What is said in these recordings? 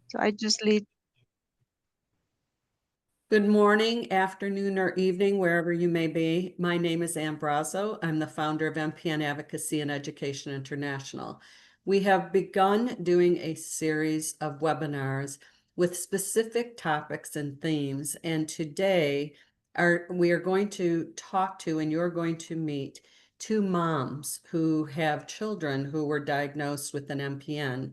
So I just lead. Good morning, afternoon, or evening, wherever you may be. My name is Ann Brazo. I'm the founder of MPN Advocacy and Education International. We have begun doing a series of webinars with specific topics and themes, and today we are going to talk to, and you're going to meet two moms who have children who were diagnosed with an MPN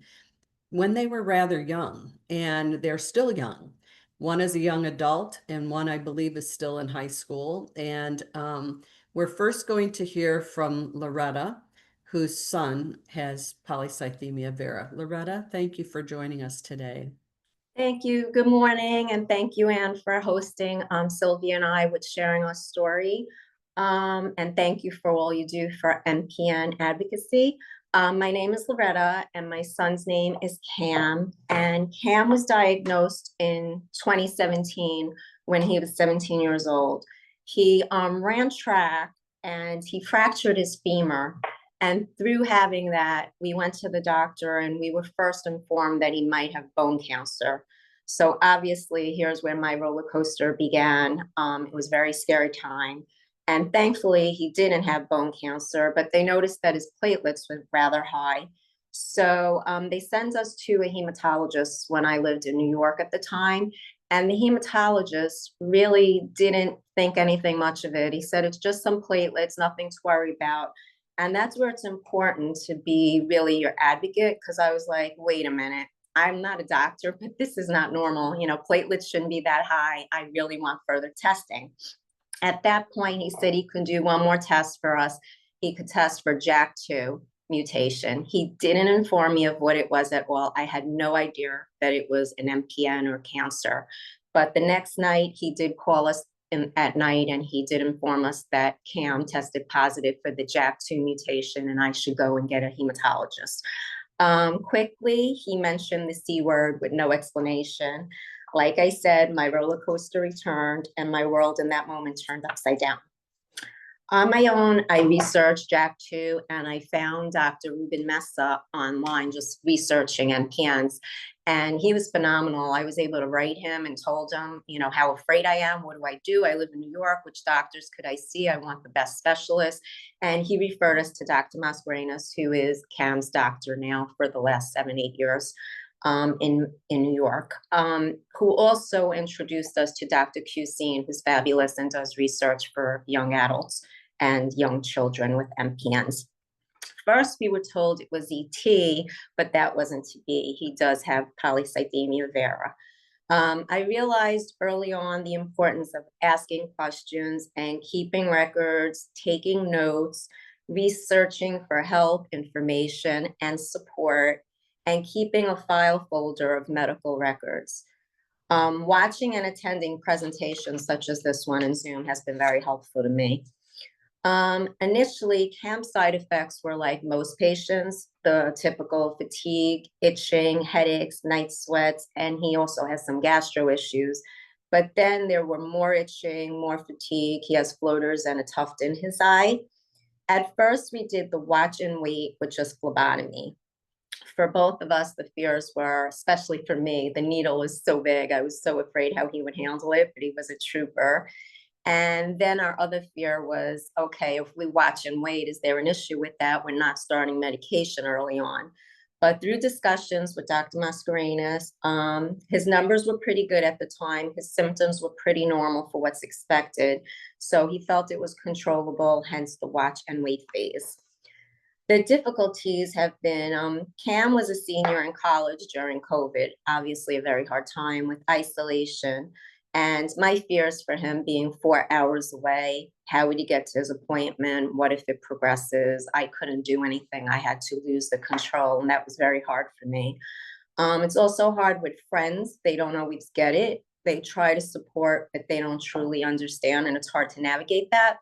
when they were rather young, and they're still young. One is a young adult, and one, I believe, is still in high school. And we're first going to hear from Loretta, whose son has polycythemia vera. Loretta, thank you for joining us today. Thank you. Good morning. And thank you, Anne, for hosting Sylvia and I with sharing our story. And thank you for all you do for MPN advocacy. My name is Loretta and my son's name is Cam. And Cam was diagnosed in 2017 when he was 17 years old. He ran track and he fractured his femur. And through having that, we went to the doctor and we were first informed that he might have bone cancer. So obviously, here's where my roller coaster began. It was a very scary time. And thankfully, he didn't have bone cancer, but they noticed that his platelets were rather high. So they sent us to a hematologist when I lived in New York at the time. And the hematologist really didn't think anything much of it. He said, it's just some platelets, nothing to worry about. And that's where it's important to be really your advocate, because I was like, wait a minute, I'm not a doctor, but this is not normal. You know, platelets shouldn't be that high. I really want further testing. At that point, he said he could do one more test for us. He could test for JAK2 mutation. He didn't inform me of what it was at all. I had no idea that it was an MPN or cancer. But the next night, he did call us at night and he did inform us that Cam tested positive for the JAK2 mutation and I should go and get a hematologist. Quickly, he mentioned the C word with no explanation. Like I said, my roller coaster returned and my world in that moment turned upside down. On my own, I researched JAK2 and I found Dr. Ruben Mesa online just researching MPNs. And he was phenomenal. I was able to write him and told him, you know, how afraid I am. What do I do? I live in New York. Which doctors could I see? I want the best specialist. And he referred us to Dr. Mascarenas, who is Cam's doctor now for the last 7-8 years in New York, who also introduced us to Dr. Cuisine, who's fabulous and does research for young adults and young children with MPNs. First, we were told it was ET, but that wasn't to be. He does have polycythemia vera. I realized early on the importance of asking questions and keeping records, taking notes, researching for help, information, and support, and keeping a file folder of medical records. Watching and attending presentations such as this one in Zoom has been very helpful to me. Initially, Cam's side effects were like most patients, the typical fatigue, itching, headaches, night sweats, and he also has some gastro issues. But then there were more itching, more fatigue. He has floaters and a tuft in his eye. At first, we did the watch and wait with just phlebotomy. For both of us, the fears were, especially for me, the needle was so big. I was so afraid how he would handle it, but he was a trooper. And then our other fear was, okay, if we watch and wait, is there an issue with that? We're not starting medication early on. But through discussions with Dr. Mascarenas, his numbers were pretty good at the time. His symptoms were pretty normal for what's expected. So he felt it was controllable, hence the watch and wait phase. The difficulties have been, Cam was a senior in college during COVID, obviously a very hard time with isolation. And my fears for him being 4 hours away, how would he get to his appointment? What if it progresses? I couldn't do anything. I had to lose the control, and that was very hard for me. It's also hard with friends. They don't always get it. They try to support, but they don't truly understand, and it's hard to navigate that.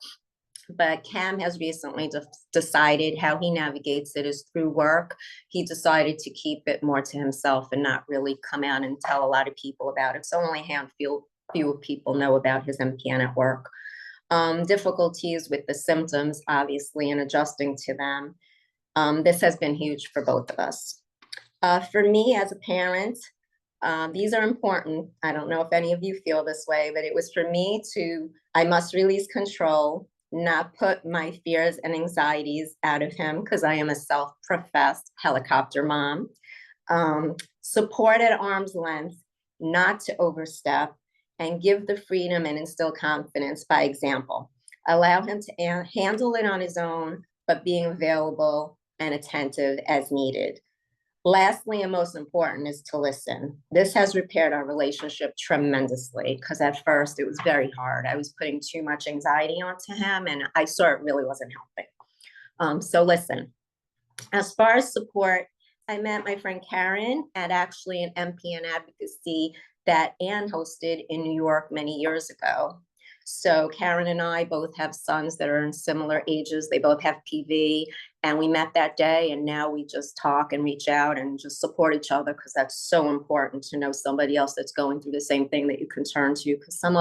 But Cam has recently decided how he navigates it is through work. He decided to keep it more to himself and not really come out and tell a lot of people about it. So only a handful few people know about his MPN at work. Difficulties with the symptoms, obviously, and adjusting to them. This has been huge for both of us. For me as a parent, These are important. I don't know if any of you feel this way, but it was for me I must release control, not put my fears and anxieties out of him because I am a self-professed helicopter mom. Support at arm's length, not to overstep, and give the freedom and instill confidence by example. Allow him to handle it on his own, but being available and attentive as needed. Lastly, and most important, is to listen. This has repaired our relationship tremendously because at first it was very hard. I was putting too much anxiety onto him and I saw it really wasn't helping. So listen, as far as support, I met my friend Karen at actually an MPN advocacy that Anne hosted in New York many years ago. So Karen and I both have sons that are in similar ages. They both have PV, and we met that day, and now we just talk and reach out and just support each other because that's so important to know somebody else that's going through the same thing that you can turn to, because some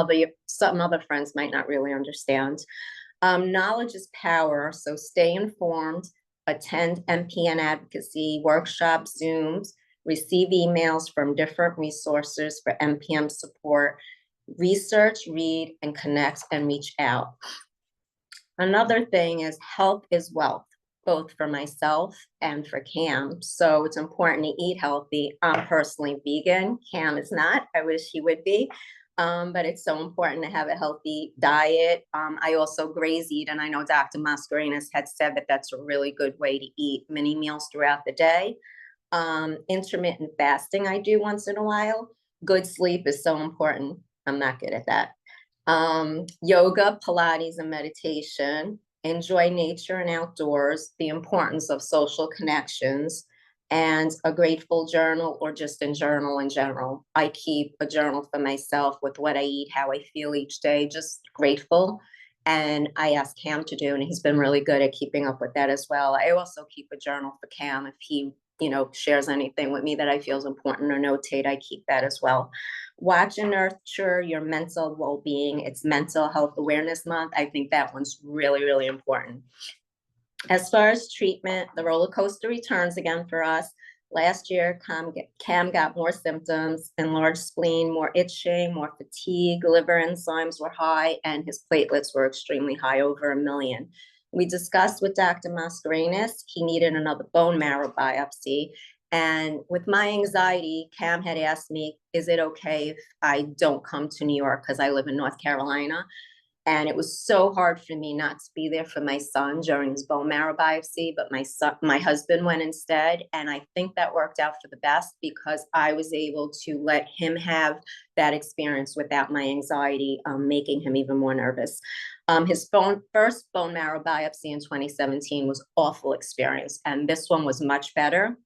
other friends might not really understand. Knowledge is power, so stay informed, attend MPN advocacy workshops, Zooms, receive emails from different resources for MPN support, research, read, and connect and reach out. Another thing is health is wealth, both for myself and for Cam. So it's important to eat healthy. I'm personally vegan. Cam is not. I wish he would be. But it's so important to have a healthy diet. I also graze eat, and I know Dr. Mascarenas had said that that's a really good way to eat mini meals throughout the day. Intermittent fasting I do once in a while. Good sleep is so important. I'm not good at that. Yoga, Pilates, and meditation. Enjoy nature and outdoors. The importance of social connections. And a grateful journal, or just a journal in general. I keep a journal for myself with what I eat, how I feel each day, just grateful. And I asked Cam to do, and he's been really good at keeping up with that as well. I also keep a journal for Cam if he, shares anything with me that I feel is important or notate, I keep that as well. Watch and nurture your mental well-being. It's Mental Health Awareness Month. I think that one's really, really important. As far as treatment, the roller coaster returns again for us. Last year, Cam got more symptoms: enlarged spleen, more itching, more fatigue, liver enzymes were high, and his platelets were extremely high, over 1 million. We discussed with Dr. Mascarenas, he needed another bone marrow biopsy. And with my anxiety, Cam had asked me, is it okay if I don't come to New York because I live in North Carolina? And it was so hard for me not to be there for my son during his bone marrow biopsy, but my husband went instead. And I think that worked out for the best because I was able to let him have that experience without my anxiety, making him even more nervous. His first bone marrow biopsy in 2017 was awful experience. And this one was much better.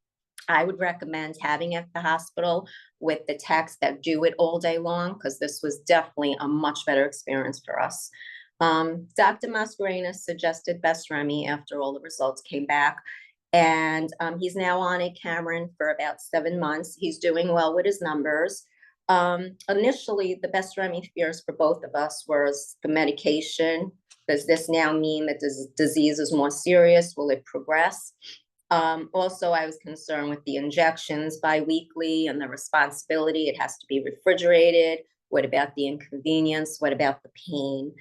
I would recommend having it at the hospital with the techs that do it all day long, because this was definitely a much better experience for us. Dr. Mascarenas suggested Best Remy after all the results came back. And he's now on it, Cameron, for about 7 months. He's doing well with his numbers. Initially, the Best Remy fears for both of us was the medication. Does this now mean that the disease is more serious? Will it progress? Also, I was concerned with the injections biweekly and the responsibility. It has to be refrigerated. What about the inconvenience? What about the pain?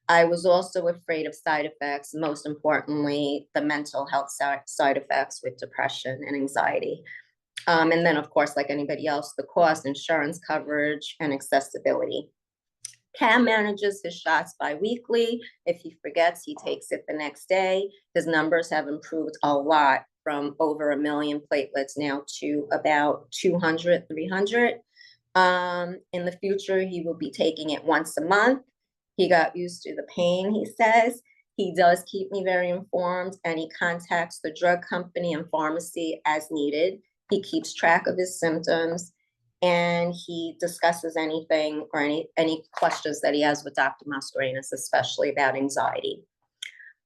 I was also afraid of side effects, most importantly, the mental health side effects with depression and anxiety. And then, of course, like anybody else, the cost, insurance coverage, and accessibility. Cam manages his shots biweekly. If he forgets, he takes it the next day. His numbers have improved a lot, from over 1 million platelets now to about 200, 300. In the future, he will be taking it once a month. He got used to the pain, he says. He does keep me very informed, and he contacts the drug company and pharmacy as needed. He keeps track of his symptoms, and he discusses anything or any questions that he has with Dr. Mascarenas, especially about anxiety.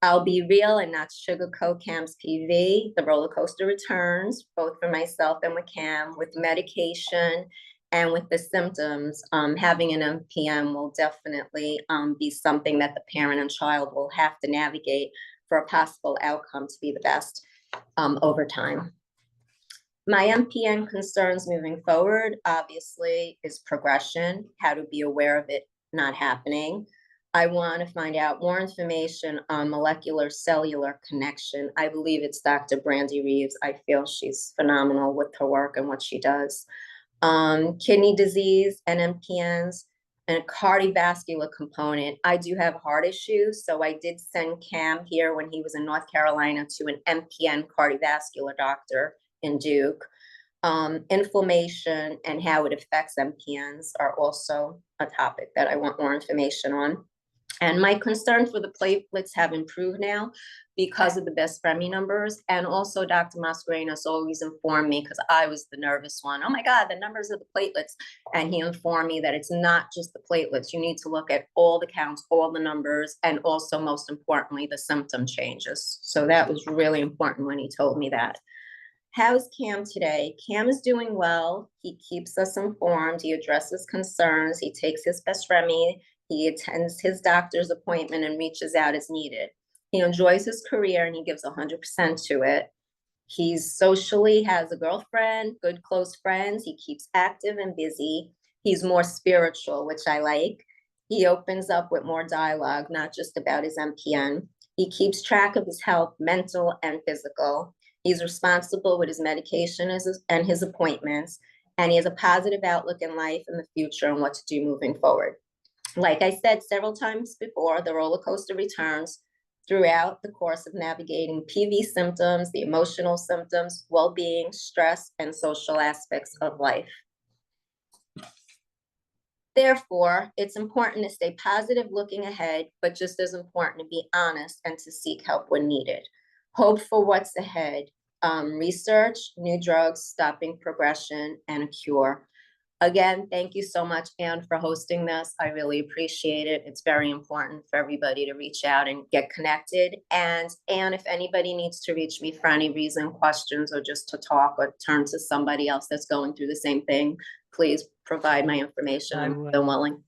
I'll be real and not sugarcoat Cam's PV. The roller coaster returns, both for myself and with Cam, with medication and with the symptoms. Having an MPN will definitely be something that the parent and child will have to navigate for a possible outcome to be the best over time. My MPN concerns moving forward, obviously, is progression, how to be aware of it not happening. I want to find out more information on molecular cellular connection. I believe it's Dr. Brandy Reeves. I feel she's phenomenal with her work and what she does. Kidney disease and MPNs and a cardiovascular component. I do have heart issues, so I did send Cam here when he was in North Carolina to an MPN cardiovascular doctor in Duke. Inflammation and how it affects MPNs are also a topic that I want more information on. And my concern for the platelets have improved now because of the best Fremy numbers. And also Dr. Mascarenas always informed me, because I was the nervous one, oh my God, the numbers of the platelets. And he informed me that it's not just the platelets. You need to look at all the counts, all the numbers, and also most importantly, the symptom changes. So that was really important when he told me that. How's Cam today? Cam is doing well. He keeps us informed. He addresses concerns. He takes his best Remy. He attends his doctor's appointment and reaches out as needed. He enjoys his career and he gives 100% to it. He's socially has a girlfriend, good close friends. He keeps active and busy. He's more spiritual, which I like. He opens up with more dialogue, not just about his MPN. He keeps track of his health, mental and physical. He's responsible with his medication and his appointments, and he has a positive outlook in life and the future and what to do moving forward. Like I said several times before, the roller coaster returns throughout the course of navigating PV symptoms, the emotional symptoms, well-being, stress, and social aspects of life. Therefore, it's important to stay positive looking ahead, but just as important to be honest and to seek help when needed. Hope for what's ahead. Research, new drugs, stopping progression, and a cure. Again, thank you so much, Anne, for hosting this. I really appreciate it. It's very important for everybody to reach out and get connected. And Anne, if anybody needs to reach me for any reason, questions, or just to talk or turn to somebody else that's going through the same thing, please provide my information. I'm willing.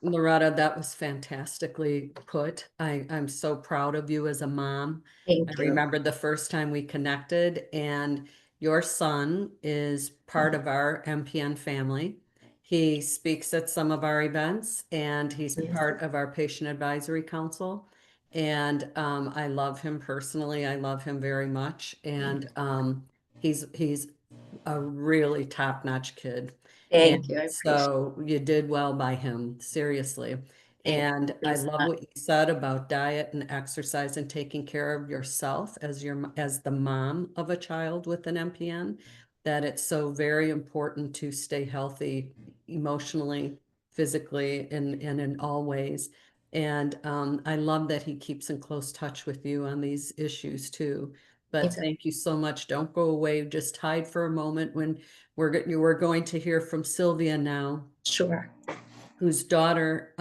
Loretta, that was fantastically put. I'm so proud of you as a mom. Thank I you. remember the first time we connected, and your son is part of our MPN family. He speaks at some of our events, and he's part of our patient advisory council. And I love him personally. I love him very much. And he's a really top-notch kid. Thank And you. I appreciate so you did well by him, seriously. And I love what you said about diet and exercise and taking care of yourself as the mom of a child with an MPN, that it's so very important to stay healthy emotionally, physically, and in all ways. And I love that he keeps in close touch with you on these issues too. But thank you so much. Don't go away. Just hide for a moment when we're going to hear from Sylvia now. Sure. Whose daughter,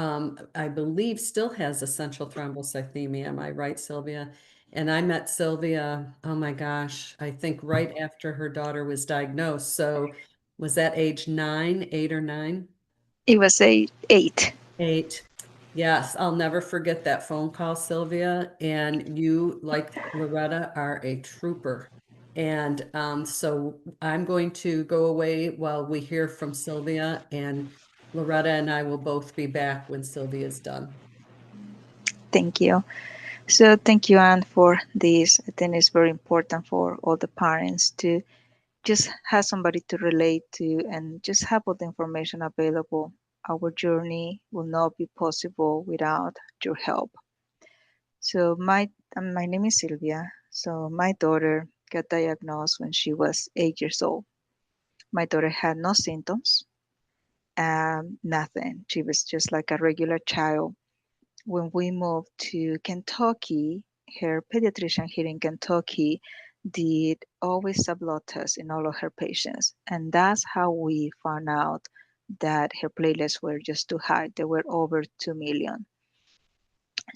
I believe, still has essential thrombocythemia. Am I right, Sylvia? And I met Sylvia, oh my gosh, I think right after her daughter was diagnosed. So was that age 9, 8 or 9? It was 8. 8. Yes, I'll never forget that phone call, Sylvia. And you, like Loretta, are a trooper. And so I'm going to go away while we hear from Sylvia, and Loretta and I will both be back when Sylvia is done. Thank you. So thank you, Anne, for this. I think it's very important for all the parents to just have somebody to relate to and just have all the information available. Our journey will not be possible without your help. So my name is Sylvia. So my daughter got diagnosed when she was 8 years old. My daughter had no symptoms, nothing. She was just like a regular child. When we moved to Kentucky, her pediatrician here in Kentucky did always a blood test in all of her patients. And that's how we found out that her platelets were just too high. They were over 2 million.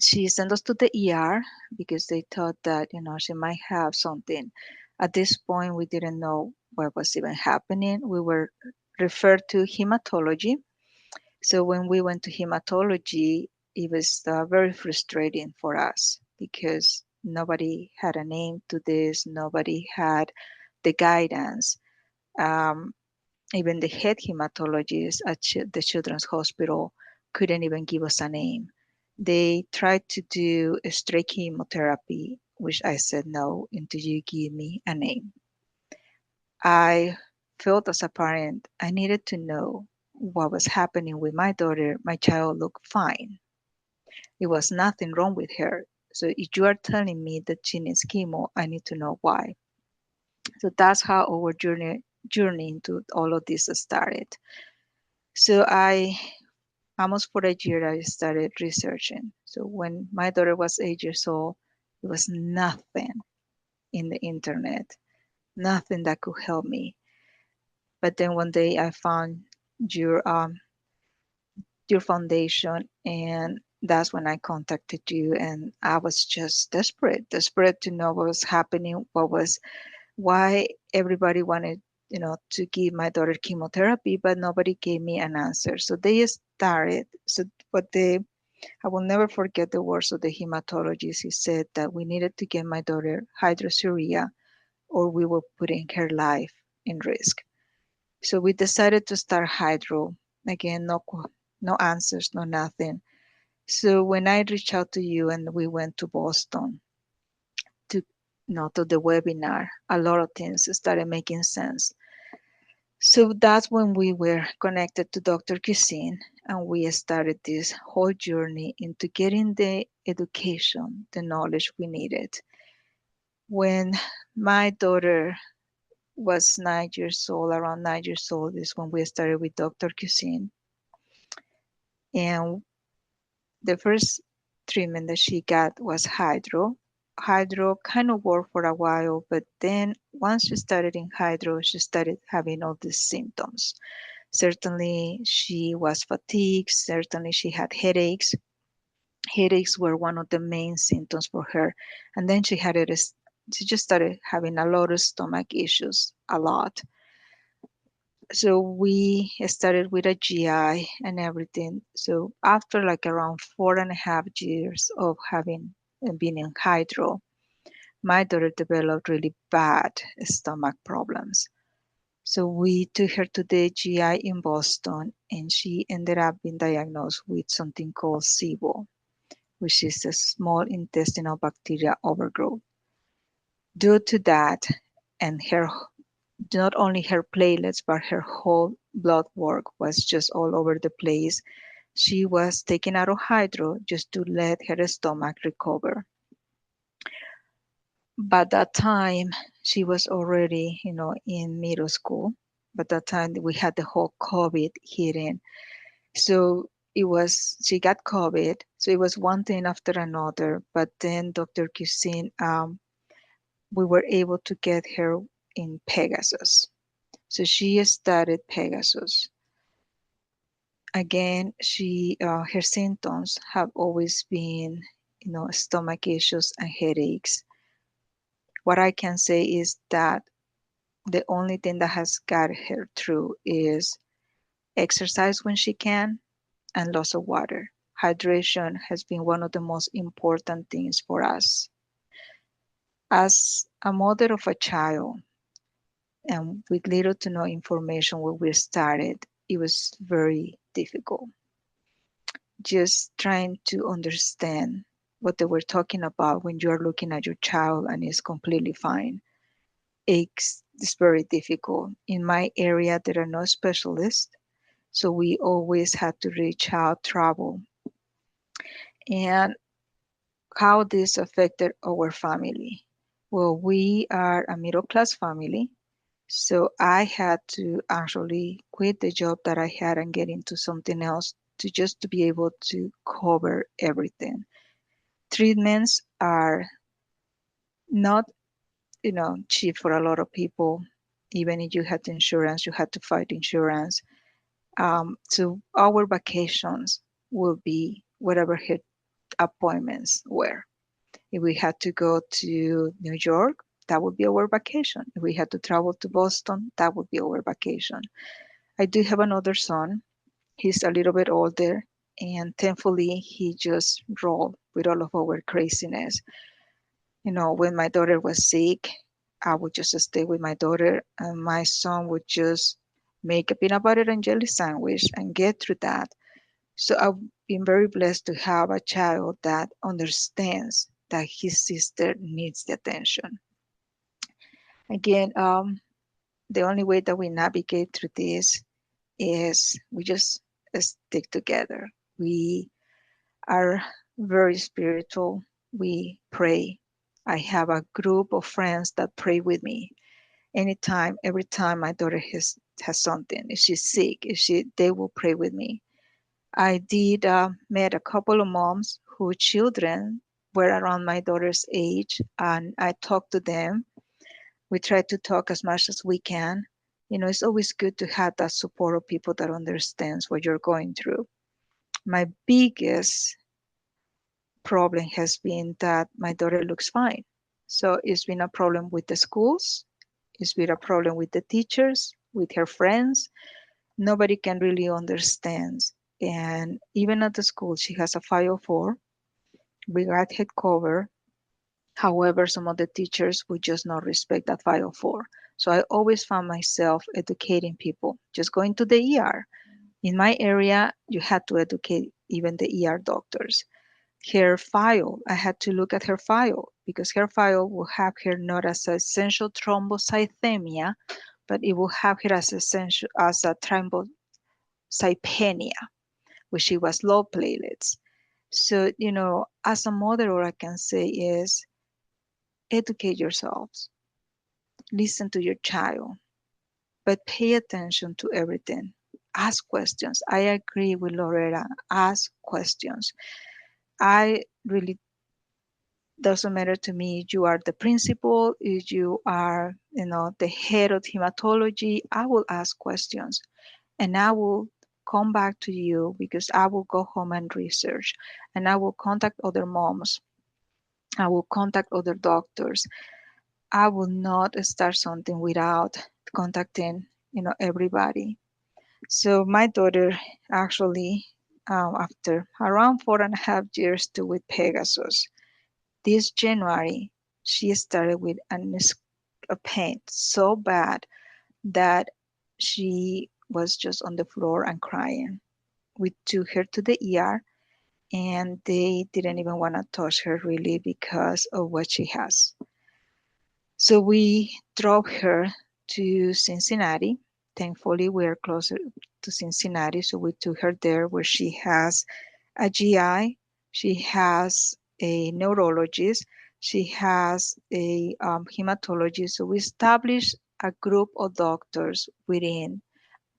She sent us to the ER because they thought that, she might have something. At this point, we didn't know what was even happening. We were referred to hematology. So when we went to hematology, it was very frustrating for us because nobody had a name to this, nobody had the guidance. Um, Even the head hematologist at the Children's Hospital couldn't even give us a name. They tried to do a straight chemotherapy, which I said no until you give me a name. I felt as a parent I needed to know what was happening with my daughter. My child looked fine. There was nothing wrong with her. So if you are telling me that she needs chemo, I need to know why. So that's how our journey into all of this started. So I almost for a year I started researching. So when my daughter was 8 years old, there was nothing in the internet, nothing that could help me. But then one day I found your um, your foundation, and that's when I contacted you, and I was just desperate to know what was happening, why everybody wanted, to give my daughter chemotherapy, but nobody gave me an answer. So they started. So, but I will never forget the words of the hematologist. He said that we needed to get my daughter hydroxyurea, or we were putting her life in risk. So we decided to start hydro. Again, no answers, no nothing. So when I reached out to you and we went to Boston to, to the webinar, a lot of things started making sense. So that's when we were connected to Dr. Cuisine, and we started this whole journey into getting the education, the knowledge we needed. When my daughter was 9 years old, around 9 years old, is when we started with Dr. Cuisine. And the first treatment that she got was hydro. Hydro kind of worked for a while, but then once she started in hydro, she started having all these symptoms. Certainly, she was fatigued. Certainly, she had headaches. Headaches were one of the main symptoms for her. And then she just started having a lot of stomach issues, a lot. So we started with a GI and everything. So after like around 4.5 years of having been in hydro, my daughter developed really bad stomach problems. So we took her to the GI in Boston, and she ended up being diagnosed with something called SIBO, which is a small intestinal bacteria overgrowth. Due to that, and her not only her platelets, but her whole blood work was just all over the place. She was taken out of hydro just to let her stomach recover. By that time, she was already, in middle school. By that time, we had the whole COVID hitting. So she got COVID. So it was one thing after another. But then Dr. Cuisine, we were able to get her in Pegasus. So she started Pegasus. Again, her symptoms have always been, stomach issues and headaches. What I can say is that the only thing that has got her through is exercise when she can and lots of water. Hydration has been one of the most important things for us. As a mother of a child, and with little to no information when we started, it was very difficult. Just trying to understand what they were talking about when you are looking at your child and it's completely fine. It's very difficult. In my area, there are no specialists, so we always had to reach out, travel, and how this affected our family. Well, we are a middle class family, so I had to actually quit the job that I had and get into something else to be able to cover everything. Treatments are not, cheap for a lot of people. Even if you had insurance, you had to fight insurance. So our vacations will be whatever her appointments were. If we had to go to New York, that would be our vacation. If we had to travel to Boston, that would be our vacation. I do have another son. He's a little bit older, and thankfully, he just rolled with all of our craziness. When my daughter was sick, I would just stay with my daughter, and my son would just make a peanut butter and jelly sandwich and get through that. So I've been very blessed to have a child that understands that his sister needs the attention. Again, the only way that we navigate through this is we just stick together. We are very spiritual. We pray. I have a group of friends that pray with me. Anytime, every time my daughter has something, if she's sick, they will pray with me. I did met a couple of moms whose children were around my daughter's age, and I talked to them. We try to talk as much as we can. You know, it's always good to have that support of people that understands what you're going through. My biggest problem has been that my daughter looks fine. So it's been a problem with the schools. It's been a problem with the teachers, with her friends. Nobody can really understand. And even at the school, she has a 504. We got head cover. However, some of the teachers would just not respect that 504. So I always found myself educating people, just going to the ER. In my area, you had to educate even the ER doctors. Her file, I had to look at her file because her file will have her not as essential thrombocythemia, but it will have her as essential as a thrombocytopenia, which she was low platelets. So, you know, as a mother, all I can say is educate yourselves, listen to your child, but pay attention to everything. Ask questions. I agree with Loretta. Ask questions. I really doesn't matter to me. You are the principal. If you are, you know, the head of hematology, I will ask questions, and I will come back to you because I will go home and research, and I will contact other moms. I will contact other doctors. I will not start something without contacting, you know, everybody. So my daughter actually, after around 4.5 years to with Pegasus, this January, she started with a pain so bad that she was just on the floor and crying. We took her to the ER, and they didn't even want to touch her really because of what she has. So we drove her to Cincinnati. Thankfully, we are closer to Cincinnati, so we took her there where she has a GI, she has a neurologist, she has a hematologist. So we established a group of doctors within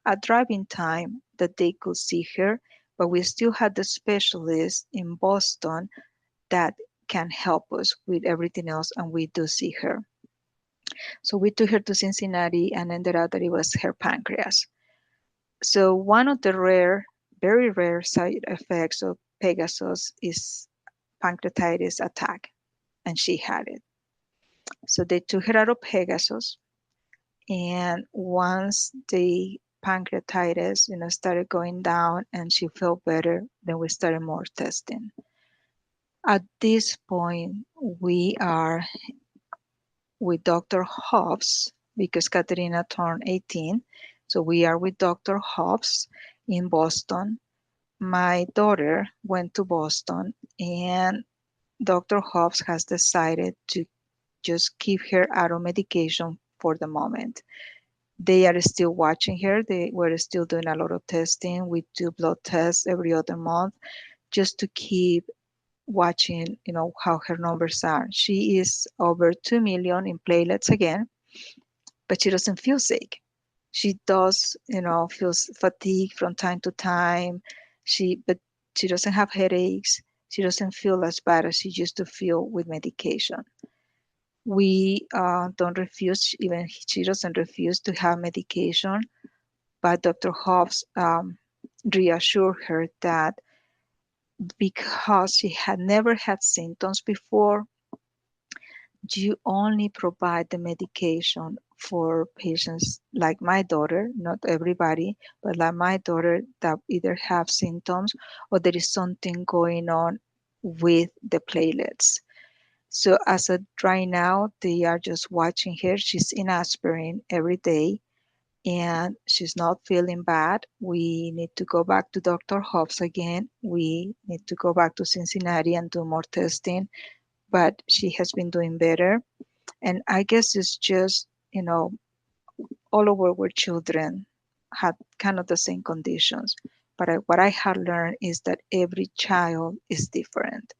a driving time that they could see her, but we still had the specialist in Boston that can help us with everything else, and we do see her. So we took her to Cincinnati and ended up that it was her pancreas. So one of the very rare side effects of Pegasus is pancreatitis attack, and she had it. So they took her out of Pegasus, and once the pancreatitis, you know, started going down and she felt better, then we started more testing. At this point, we are with Dr. Hobbs because Katerina turned 18. So we are with Dr. Hobbs in Boston. My daughter went to Boston, and Dr. Hobbs has decided to just keep her out of medication for the moment. They are still watching her. They were still doing a lot of testing. We do blood tests every other month just to keep watching, you know, how her numbers are. She is over 2 million in platelets again, but she doesn't feel sick. She does, you know, feels fatigue from time to time. But she doesn't have headaches. She doesn't feel as bad as she used to feel with medication. We don't refuse, even she doesn't refuse to have medication, but Dr. Hobbs reassured her that because she had never had symptoms before, you only provide the medication for patients like my daughter, not everybody, but like my daughter that either have symptoms or there is something going on with the platelets. So as of right now, they are just watching her. She's in aspirin every day and she's not feeling bad. We need to go back to Dr. Hobbs again. We need to go back to Cincinnati and do more testing, but she has been doing better. And I guess it's just, all of our children had kind of the same conditions. But what I had learned is that every child is different.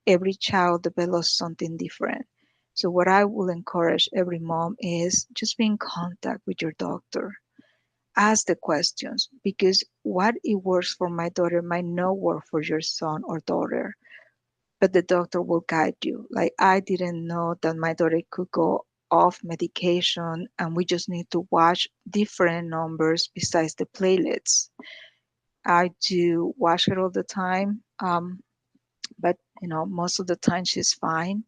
Every child develops something different. So what I will encourage every mom is just be in contact with your doctor. Ask the questions because what it works for my daughter might not work for your son or daughter, but the doctor will guide you. Like I didn't know that my daughter could go off medication and we just need to watch different numbers besides the platelets. I do watch her all the time, but most of the time she's fine.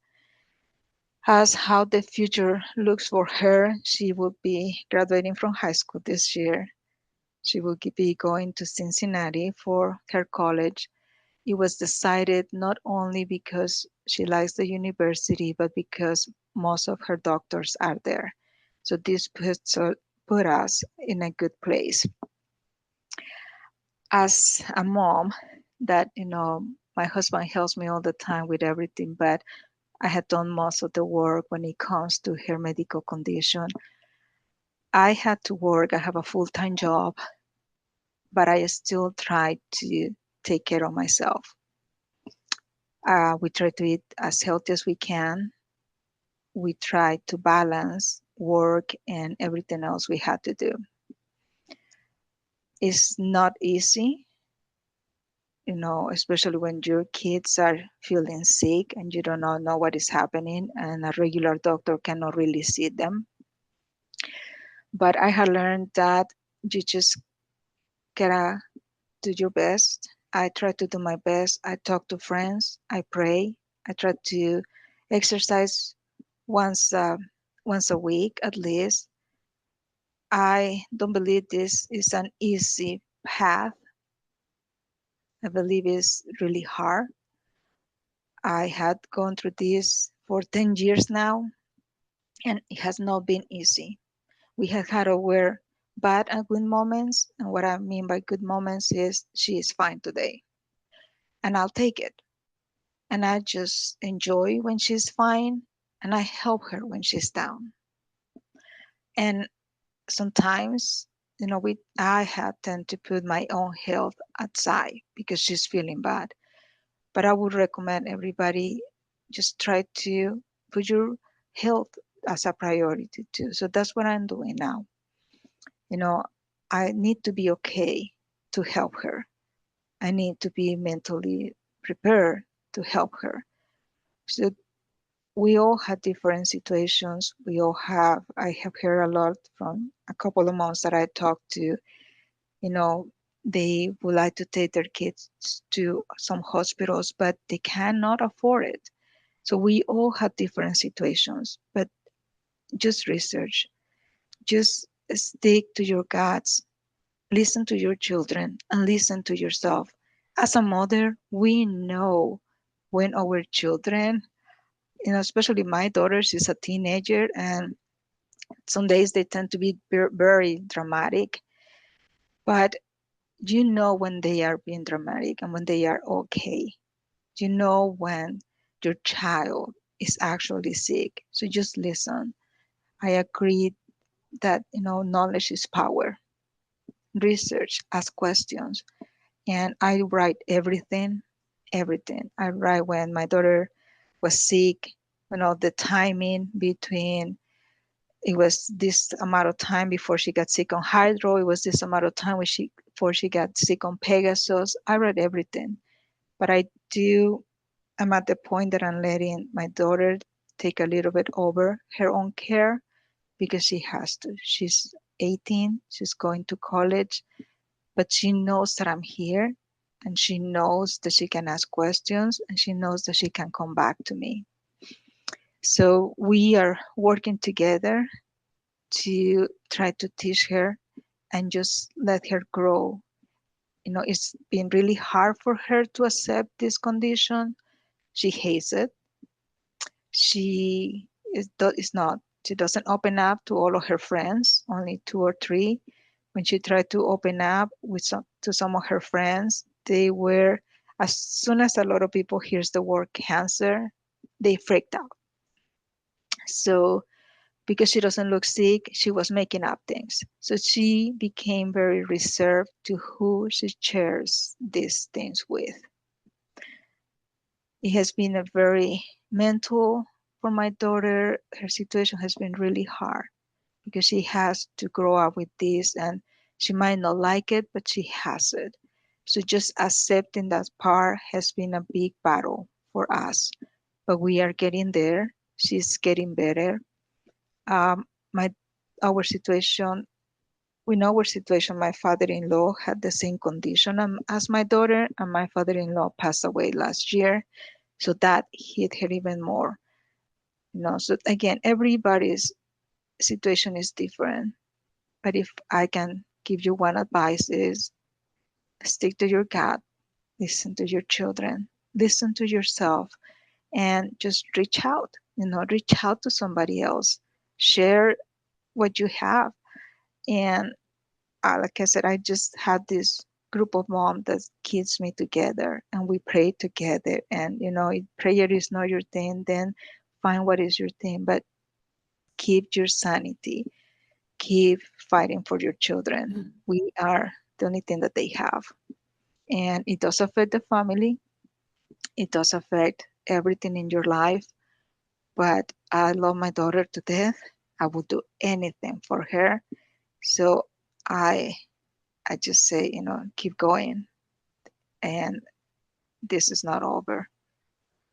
As how the future looks for her, she will be graduating from high school this year. She will be going to Cincinnati for her college. It was decided not only because she likes the university, but because most of her doctors are there. So this put us in a good place. As a mom, that my husband helps me all the time with everything, but I had done most of the work when it comes to her medical condition. I had to work. I have a full-time job, but I still try to take care of myself. We try to eat as healthy as we can. We try to balance work and everything else we had to do. It's not easy, especially when your kids are feeling sick and you don't know what is happening and a regular doctor cannot really see them. But I have learned that you just gotta do your best. I try to do my best. I talk to friends. I pray. I try to exercise once once a week at least. I don't believe this is an easy path. I believe it's really hard. I had gone through this for 10 years now, and it has not been easy. We have had our bad and good moments, and what I mean by good moments is she is fine today, and I'll take it. And I just enjoy when she's fine, and I help her when she's down. And sometimes, I have tend to put my own health aside because she's feeling bad. But I would recommend everybody just try to put your health as a priority too. So that's what I'm doing now. You know, I need to be okay to help her. I need to be mentally prepared to help her. So we all have different situations. I have heard a lot from a couple of moms that I talked to, they would like to take their kids to some hospitals, but they cannot afford it. So we all have different situations, but just research, just stick to your guts, listen to your children and listen to yourself. As a mother, we know when our children, especially my daughter, she's a teenager, and some days they tend to be very dramatic, but you know when they are being dramatic and when they are okay. You know when your child is actually sick. So just listen. I agree that knowledge is power. Research, ask questions, and I write everything, everything. I write when my daughter was sick, the timing between it was this amount of time before she got sick on hydro. It was this amount of time before she got sick on Pegasus. I read everything, but I'm at the point that I'm letting my daughter take a little bit over her own care because she has to. She's 18, she's going to college, but she knows that I'm here and she knows that she can ask questions and she knows that she can come back to me. So we are working together to try to teach her and just let her grow. It's been really hard for her to accept this condition. She hates it. She is not. She doesn't open up to all of her friends, only 2 or 3. When she tried to open up to some of her friends, they were, as soon as a lot of people hears the word cancer, they freaked out. So because she doesn't look sick, she was making up things. So she became very reserved to who she shares these things with. It has been a very mental for my daughter. Her situation has been really hard because she has to grow up with this, and she might not like it, but she has it. So just accepting that part has been a big battle for us, but we are getting there. She's getting better. Um, my our situation, we know our situation. My father-in-law had the same condition as my daughter, and my father-in-law passed away last year. So that hit her even more. So again, everybody's situation is different. But if I can give you one advice is stick to your gut, listen to your children, listen to yourself, and just reach out to somebody else, share what you have. And like I said, I just had this group of moms that keeps me together, and we pray together. And if prayer is not your thing, then find what is your thing, but keep your sanity, keep fighting for your children. We are the only thing that they have. And it does affect the family, it does affect everything in your life. But I love my daughter to death. I would do anything for her. So I I just say, keep going. And this is not over.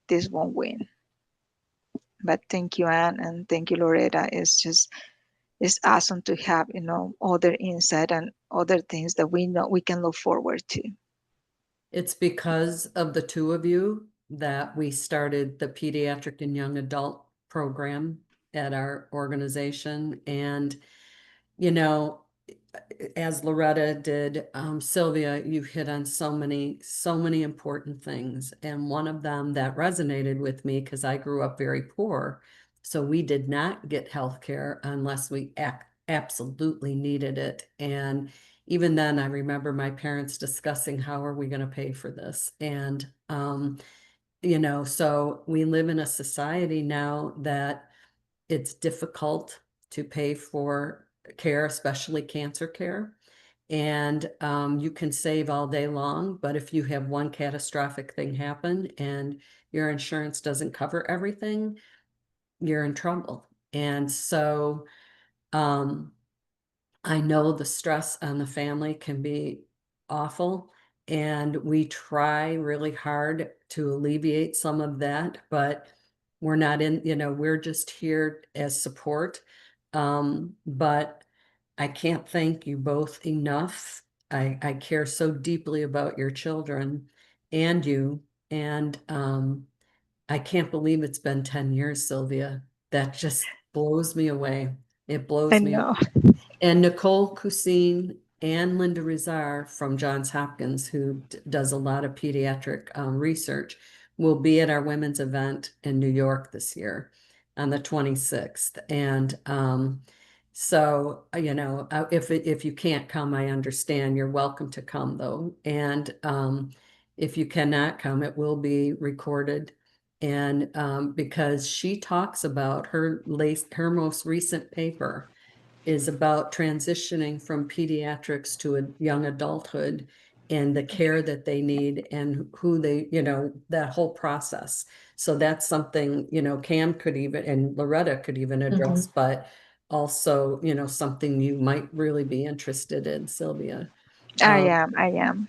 This won't win. But thank you, Anne, and thank you, Loretta. It's awesome to have, other insight and other things that we know we can look forward to. It's because of the two of you that we started the pediatric and young adult program at our organization. And, as Loretta did, Sylvia, you hit on so many important things. And one of them that resonated with me, because I grew up very poor. So we did not get health care unless we absolutely needed it. And even then, I remember my parents discussing, how are we going to pay for this? And, so we live in a society now that it's difficult to pay for care, especially cancer care. And you can save all day long, but if you have one catastrophic thing happen and your insurance doesn't cover everything, you're in trouble. And so I know the stress on the family can be awful, and we try really hard to alleviate some of that, but we're not we're just here as support. But I can't thank you both enough. I care so deeply about your children and you. And I can't believe it's been 10 years, Sylvia. That just blows me away. It I blows me away. know. And Nicole Cousin and Linda Rizar from Johns Hopkins, who does a lot of pediatric research, will be at our women's event in New York this year on the 26th. And so, if you can't come, I understand. You're welcome to come, though. And if you cannot come, it will be recorded. And because she talks about her most recent paper is about transitioning from pediatrics to a young adulthood and the care that they need and who they, that whole process. So that's something, Cam could even, and Loretta could even address, but also, something you might really be interested in, Sylvia. I am.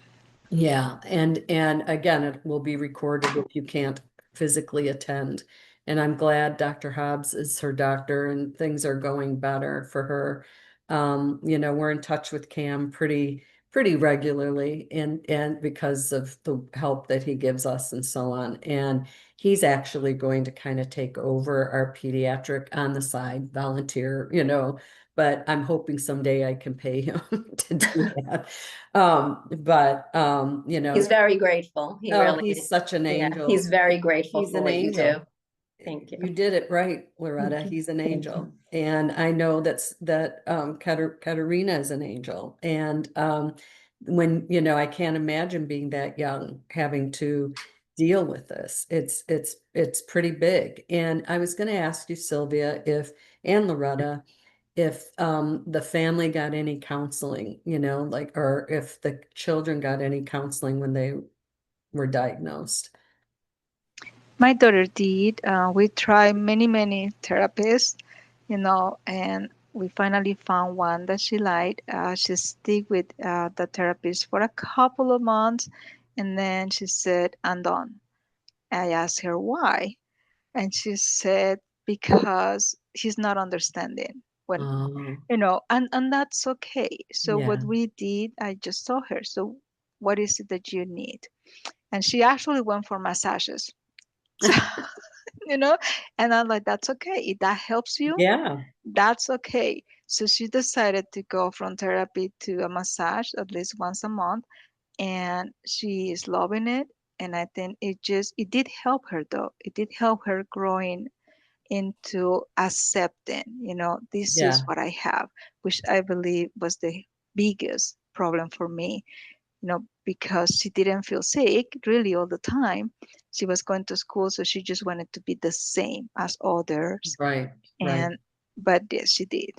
Yeah, and again, it will be recorded if you can't physically attend. And I'm glad Dr. Hobbs is her doctor and things are going better for her. We're in touch with Cam pretty regularly, and because of the help that he gives us and so on. And he's actually going to kind of take over our pediatric on the side, volunteer, but I'm hoping someday I can pay him to do that. He's very grateful. He oh, really, he's such an yeah, angel. he's very grateful He's for an what you do. angel. Thank you. You did it right, Loretta. He's an angel. And I know that Katerina is an angel. And when, I can't imagine being that young, having to deal with this. It's pretty big. And I was going to ask you, Sylvia, and Loretta, if the family got any counseling, or if the children got any counseling when they were diagnosed. My daughter did. We tried many therapists, and we finally found one that she liked. She stick with the therapist for a couple of months, and then she said, "I'm done." I asked her why, and she said because he's not understanding when Oh, and that's okay. So what yeah. we did, I just told her, so what is it that you need? And she actually went for massages. So, you know, and I'm like, that's okay. If that helps you, Yeah, that's okay. So she decided to go from therapy to a massage at least once a month, and she is loving it. And I think it did help her though. It did help her growing into accepting, this is yeah, what I have, which I believe was the biggest problem for me, because she didn't feel sick really all the time. She was going to school, so she just wanted to be the same as others. right, right. And but yes, she did.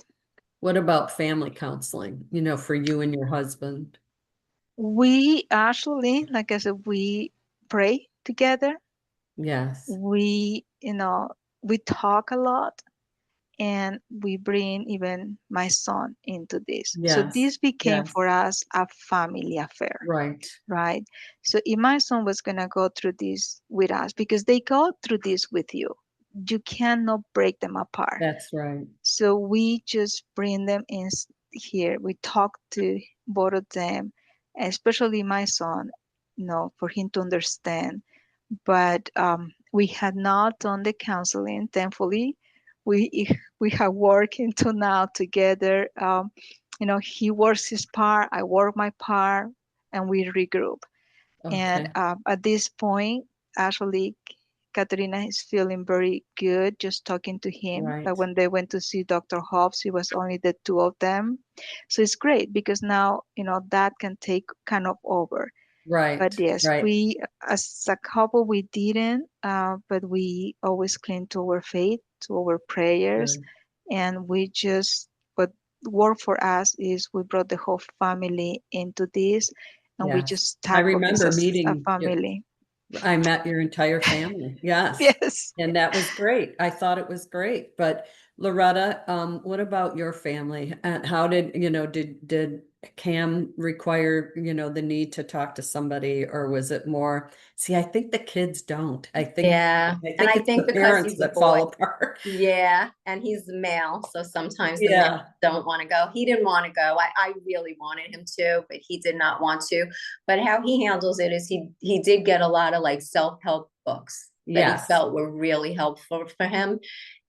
What about family counseling, for you and your husband? We actually, like I said, we pray together. Yes, We talk a lot, and we bring even my son into this. So yes, this became yes, for us a family affair, right. right? So if my son was going to go through this with us, because they go through this with you, you cannot break them apart. That's right. So we just bring them in here. We talk to both of them, especially my son, for him to understand. But we had not done the counseling. Thankfully, we we have worked into now together. He works his part, I work my part, and we regroup. And Okay, at this point, actually, Katerina is feeling very good just talking to him. right, Like when they went to see Dr. Hobbs, it was only the two of them. So it's great because now, that can take kind of over. But right, yes, right. we, as a couple, we didn't, but we always cling to our faith, to our prayers, Good. and what worked for us is we brought the whole family into this, and we Yes. just I tackle this remember as a meeting family. I met your entire family. Yes. Yes. And that was great. I thought it was great. But Loretta, what about your family? And how did Cam require, the need to talk to somebody, or was it more, see, I think the kids don't. I think Yeah, I and think I it's think the because parents he's a that boy. fall apart. Yeah, and he's male, so sometimes the males Yeah. don't want to go. He didn't want to go. I really wanted him to, but he did not want to. But how he handles it is he did get a lot of like self-help books that he Yes. felt were really helpful for him.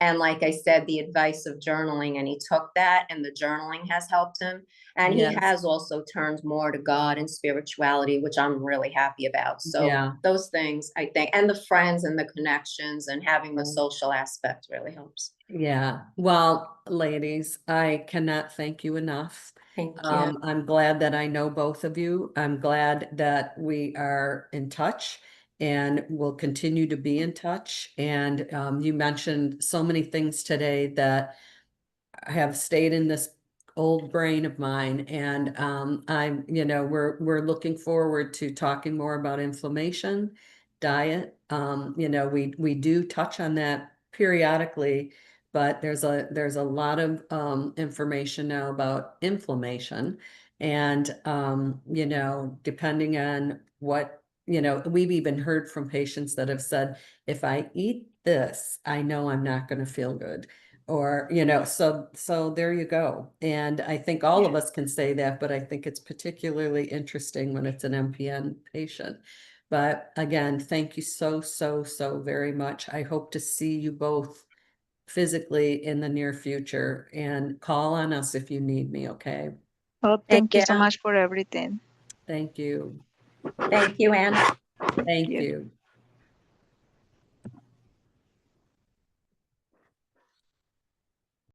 And like I said, the advice of journaling, and he took that, and the journaling has helped him. And he Yes. has also turned more to God and spirituality, which I'm really happy about. So Yeah. those things, I think, and the friends and the connections and having the Right. social aspect really helps. Yeah. Well, ladies, I cannot thank you enough. Thank you. I'm glad that I know both of you. I'm glad that we are in touch and will continue to be in touch. And you mentioned so many things today that have stayed in this old brain of mine. And we're looking forward to talking more about inflammation, diet. We do touch on that periodically, but there's a lot of information now about inflammation. And depending on what, we've even heard from patients that have said, if I eat this, I know I'm not going to feel good, or so there you go. And I think all of us can say that, but I think it's particularly interesting when it's an MPN patient. But again, thank you so very much. I hope to see you both physically in the near future, and call on us if you need me. Okay, Well, Thank thank you you. so much for everything. thank you. Thank you, Anne. Thank Thank you. you.